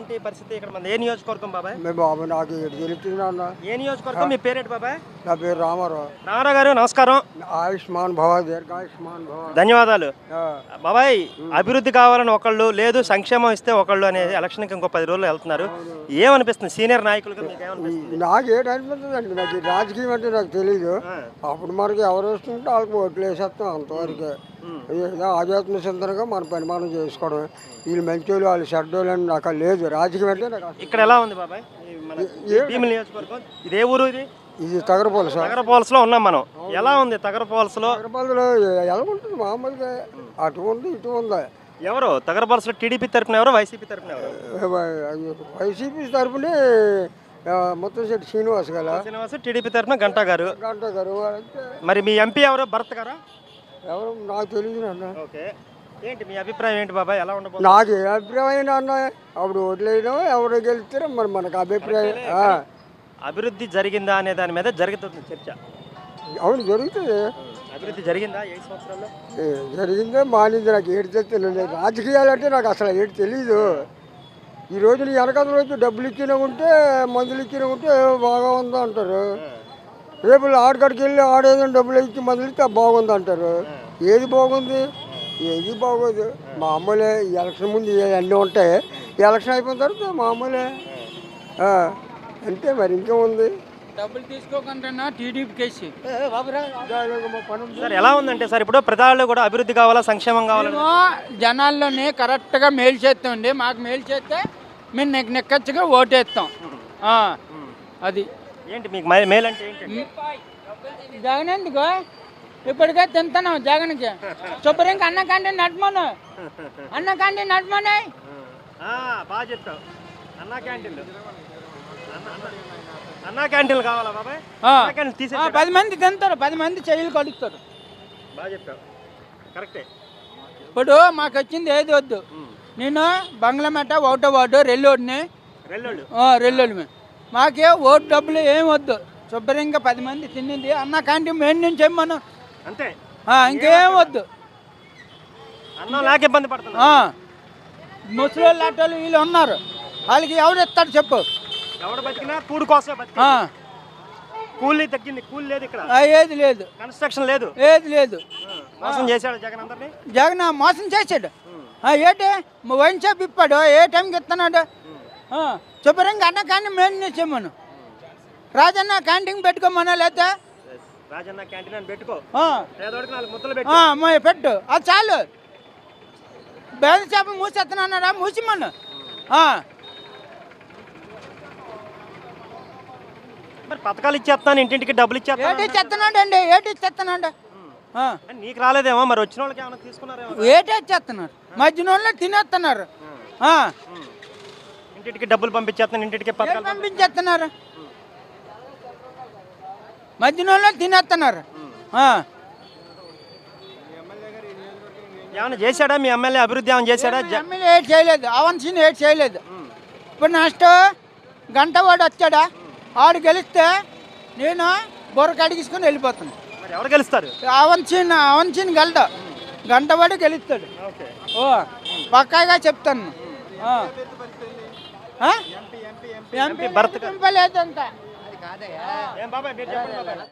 ఏంటి పరిస్థితి ఇక్కడ మన ఏ నియోజకవర్గం బాబాయ్? బాబు నాకు తెలుస్తున్నా. ఏ నియోజకవర్గం? మీ పేరేంటి బాబాయ్? నా పేరు రామారావు. రామారావు గారు నమస్కారం. ఆయుష్మాన్ భవ, దీర్ఘాయుష్మాన్ భవ. ధన్యవాదాలు బాబాయ్. అభివృద్ధి కావాలని ఒకళ్ళు, లేదు సంక్షేమం ఇస్తే ఒకళ్ళు అనేది ఎలక్షన్కి ఇంకో 10 రోజులు వెళ్తున్నారు. ఏమనిపిస్తుంది సీనియర్ నాయకులుగా మీకు? ఏమనిపిస్తుంది? నాకు ఏంటనిపిస్తుందండి, నాకు రాజకీయం అంటే నాకు తెలియదు. అప్పుడు మనకి ఎవరు వస్తుంటే వాళ్ళకి ఓట్లు వేసేస్తాం అంతవరకే. ఏదో ఆధ్యాత్మిక చింతనగా మన పని మనం చేసుకోవడం. వీళ్ళు మంచోళ్ళు వాళ్ళు చెడ్డోళ్ళు అని నాకు లేదు. రాజకీయం అంటే నాకు ఇక్కడ ఎలా ఉంది బాబాయ్? భీమిలి నియోజకవర్గం ఇదే ఊరు ఇది? ఇది తగరపోలస. తగరపోలసలో ఉన్నాం మనం. ఎలా ఉంది తగరపోలసలో? తగరపోలసలో ఎలా ఉంటుంది మామూలుగా, అటు ఉంది ఇటు ఉంది. ఎవరు తగరపోలసలో? టీడీపీ తరపున ఎవరు, వైసీపీ తరపున ఎవరు? వైసీపీ తరపునే ముత్తంశెట్టి శ్రీనివాస్ కదా. శ్రీనివాస్. టీడీపీ తరపున గంటా గారు. గంటా గారు. మరి మీ ఎంపీ ఎవరు? భరత్ గారా? ఎవరు నాకు తెలియదు నాన్న. ఓకే, ఏంటి మీ అభిప్రాయం ఏంటి బాబాయ్? ఎలా ఉండబోతుంది? నాకు ఏ అభిప్రాయం అన్న, అప్పుడు ఓట్లేయడం ఎవరు గెలుస్తారో మరి మనకు అభిప్రాయం. అభివృద్ధి జరిగిందా అనే దాని మీద జరుగుతుంది చర్చ. అవును, జరుగుతుంది. అభివృద్ధి జరిగిందా 7 సంవత్సరాల్లో? జరిగిందే మానింది. నాకు ఏడు తెలియదు. రాజకీయాలు అంటే నాకు అసలు ఏడు తెలీదు. ఈ రోజులు వెనకాల రోజు డబ్బులు ఇచ్చినా ఉంటే, మందులు ఇచ్చినా ఉంటే బాగా ఉందా అంటారు. రేపు ఆడకాడికి వెళ్ళి ఆడేదని డబ్బులు ఇచ్చి మందులు ఇస్తే బాగుంది అంటారు. ఏది బాగుంది? ఏది బాగోదు. మామూలే. ఎలక్షన్ ముందు అన్నీ ఉంటాయి, ఎలక్షన్ అయిపోయిన తర్వాత మామూలే అంతే. మరి ఇంకేముంది? డబ్బులు తీసుకోకుండా టీడీపీ కేసు. సార్ ఎలా ఉందంటే సార్ ఇప్పుడు ప్రజల్లో కూడా అభివృద్ధి కావాలా, సంక్షేమం కావాలా? జనాల్లోనే కరెక్ట్గా మేలు చేస్తామండి. మాకు మేలు చేస్తే మేము నెక్కచ్చుగా ఓటేస్తాం. అది ఏంటి మీకు మేలు అంటే ఏంటి? జగన్ ఎందుకు ఇప్పటికే తింటున్నాం జగన్కి. శుభ్రంగా అన్న క్యాంటీన్ నడమను, అన్న క్యాంటీన్ నడమని. బాగా చెప్తావు. అన్న క్యాంటీన్లు, అన్న క్యాంటీన్లు కావాలా బాబాయ్? 10 మంది తింటారు, 10 మంది చెయ్యలు కడుగుతారు. బాగా చెప్తావు, కరెక్టే. ఇప్పుడు మాకు వచ్చింది ఏది వద్దు. నేను బంగ్లామేట ఒకటో వార్డు రెల్లోడిని. రెల్లోడి మాకే ఓటు డబ్బులు ఏం వద్దు. శుభ్రంగా 10 మంది తిన్నింది అన్న క్యాంటీన్ మెయిన్ నుంచి ఇమ్మను అంతే. ఇంకేం వద్దు. అన్నం నాకు ఇబ్బంది పడుతున్నా. ముసలి ఆటోలు వీళ్ళు ఉన్నారు, వాళ్ళకి ఎవరు ఇస్తాడు చెప్పు? ఎవడు బతికినా కూడు కోసం. కూలీ తగ్గింది, కూలి లేదు ఇక్కడ. ఏది లేదు, కన్స్ట్రక్షన్ లేదు, ఏది లేదు. మోసం చేశాడు జగన్ అందరినీ. జగన్ మోసం చేశాడు. ఏటే వైన్ షాప్ ఇప్పాడు, ఏ టైంకి ఇస్తున్నాడు? శుభ్రంగా అన్న కానీ మెయిన్ నుంచి ఇమ్మను. రాజన్న క్యాంటీన్ పెట్టుకోమన్నా లేదా? రాజన్న క్యాంటీన్ అని పెట్టుకో, పెట్టు, అది చాలు. బేద చేప మూసేస్తున్నాడా? మూసిమ్మను. మరి పథకాలు ఇచ్చేస్తాను, ఇంటింటికి డబ్బులు ఇచ్చేస్తాను. ఏటి ఇచ్చేస్తున్నాడు అండి? ఏటి ఇచ్చేస్తున్నాడు? నీకు రాలేదేమో, మరి వచ్చిన వాళ్ళకి ఏమైనా తీసుకున్నారేమో. ఏటి ఇచ్చేస్తున్నారు? మధ్యన వాళ్ళు తినేస్తున్నారు. ఇంటింటికి డబ్బులు పంపించేస్తాను, ఇంటింటికి పథకాలు పంపించేస్తున్నారు. మధ్యన వాళ్ళు తినేస్తున్నారు. ఏమైనా చేశాడా మీ ఎమ్మెల్యే? అభివృద్ధి ఏమైనా చేశాడా? ఎమ్మెల్యే ఏటి చేయలేదు, అవంశీని ఏటి చేయలేదు. ఇప్పుడు నెక్స్ట్ గంట వాడు వచ్చాడా? ఆడు గెలిస్తే నేను బొర్ర అడిగించుకొని వెళ్ళిపోతాను. మరి ఎవరు గెలుస్తారు? అవంశీని గెలదా, గంట వాడు గెలుస్తాడు. పక్కాగా చెప్తాను. భరత్ లేదంట.